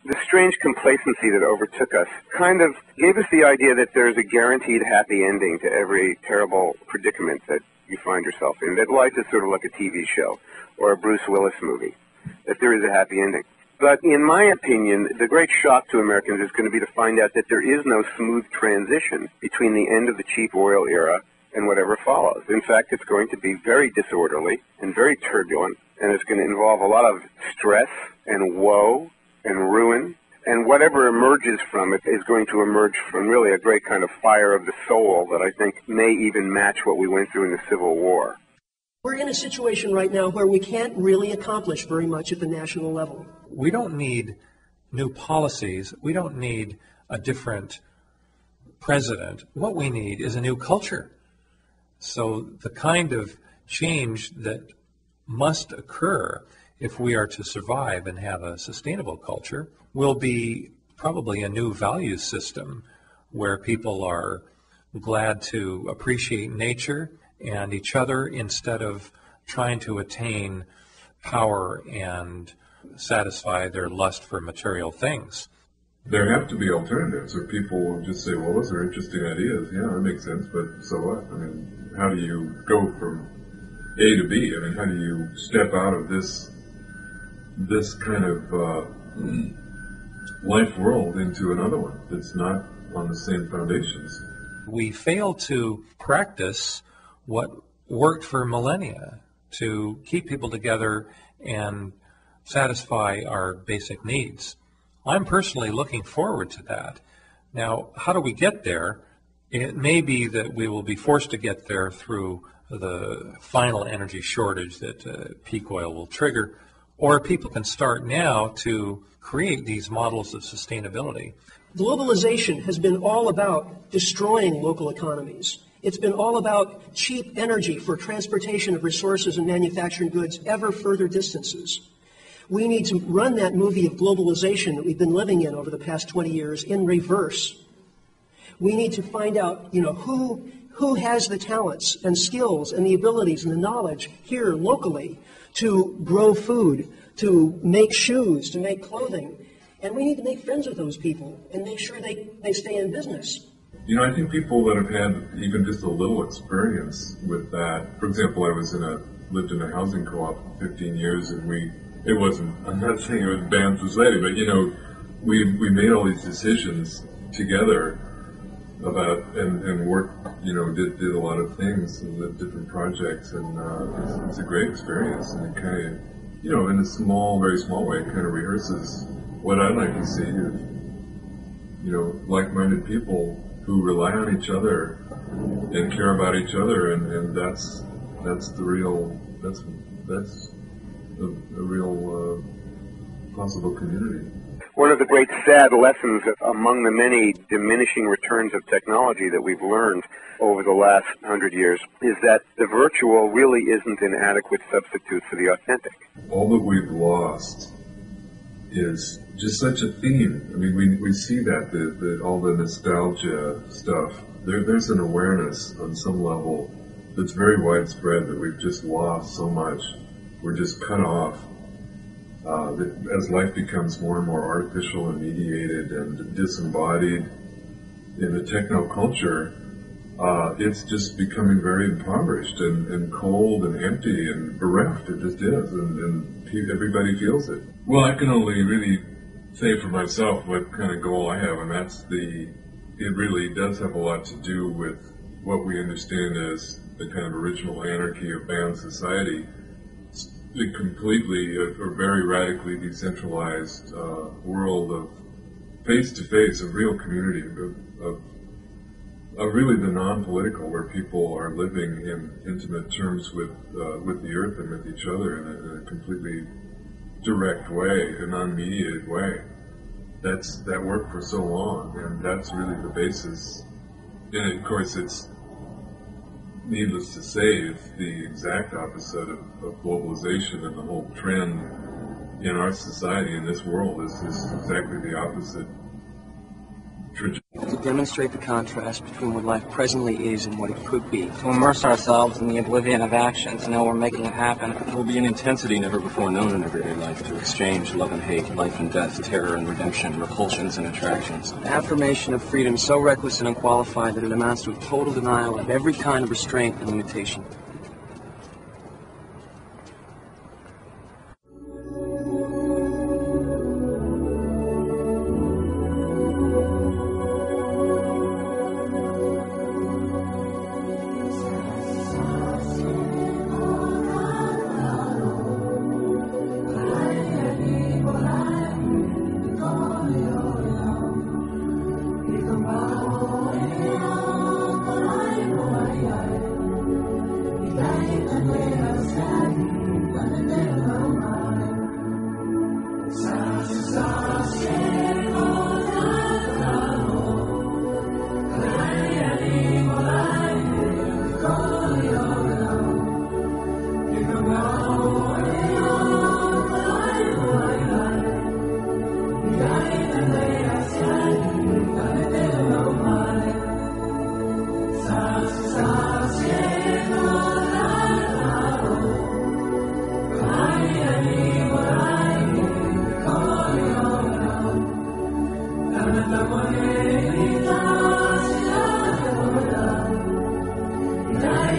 The strange complacency that overtook us kind of gave us the idea that there's a guaranteed happy ending to every terrible predicament that you find yourself in, that life is sort of like a TV show or a Bruce Willis movie, that there is a happy ending. But in my opinion, the great shock to Americans is going to be to find out that there is no smooth transition between the end of the cheap oil era and whatever follows. In fact, it's going to be very disorderly and very turbulent, and it's going to involve a lot of stress and woe and ruin, and whatever emerges from it is going to emerge from really a great kind of fire of the soul that I think may even match what we went through in the Civil War. We're in a situation right now where we can't really accomplish very much at the national level. We don't need new policies. We don't need a different president. What we need is a new culture. So the kind of change that must occur if we are to survive and have a sustainable culture will be probably a new value system where people are glad to appreciate nature and each other instead of trying to attain power and satisfy their lust for material things. There have to be alternatives, or people will just say, well, those are interesting ideas. Yeah, that makes sense, but so what? I mean, how do you go from A to B? I mean, how do you step out of this kind of life world into another one that's not on the same foundations? We fail to practice what worked for millennia to keep people together and satisfy our basic needs. I'm personally looking forward to that. Now, how do we get there? It may be that we will be forced to get there through the final energy shortage that peak oil will trigger, or people can start now to create these models of sustainability. Globalization has been all about destroying local economies. It's been all about cheap energy for transportation of resources and manufacturing goods ever further distances. We need to run that movie of globalization that we've been living in over the past 20 years in reverse. We need to find out, who has the talents and skills and the abilities and the knowledge here locally to grow food, to make shoes, to make clothing. And we need to make friends with those people and make sure they stay in business. I think people that have had even just a little experience with that, for example, I lived in a housing co-op for 15 years, and I'm not saying it was banned society, but we made all these decisions together about and worked, did a lot of things and did different projects, and it's a great experience, and it kind of, in a very small way, it kind of rehearses what I'd like to see of, like-minded people who rely on each other and care about each other, and that's a real possible community. One of the great sad lessons among the many diminishing returns of technology that we've learned over the last 100 years is that the virtual really isn't an adequate substitute for the authentic. All that we've lost is just such a theme. I mean, we see that, all the nostalgia stuff. There's an awareness on some level that's very widespread that we've just lost so much. We're just cut off. As life becomes more and more artificial and mediated and disembodied in the techno culture, it's just becoming very impoverished and cold and empty and bereft. It just is, and everybody feels it. Well, I can only really say for myself what kind of goal I have, and it really does have a lot to do with what we understand as the kind of original anarchy of band society. A completely or very radically decentralized world of face-to-face, of real community, of really the non-political, where people are living in intimate terms with the earth and with each other in a completely direct way, a non-mediated way. That worked for so long, and that's really the basis. And of course, it's needless to say, it's the exact opposite of globalization, and the whole trend in our society, in this world, is exactly the opposite trajectory. demonstrate the contrast between what life presently is and what it could be. To immerse ourselves in the oblivion of action, to know we're making it happen. There will be an intensity never before known in everyday life to exchange love and hate, life and death, terror and redemption, repulsions and attractions. The affirmation of freedom so reckless and unqualified that it amounts to a total denial of every kind of restraint and limitation. Dai,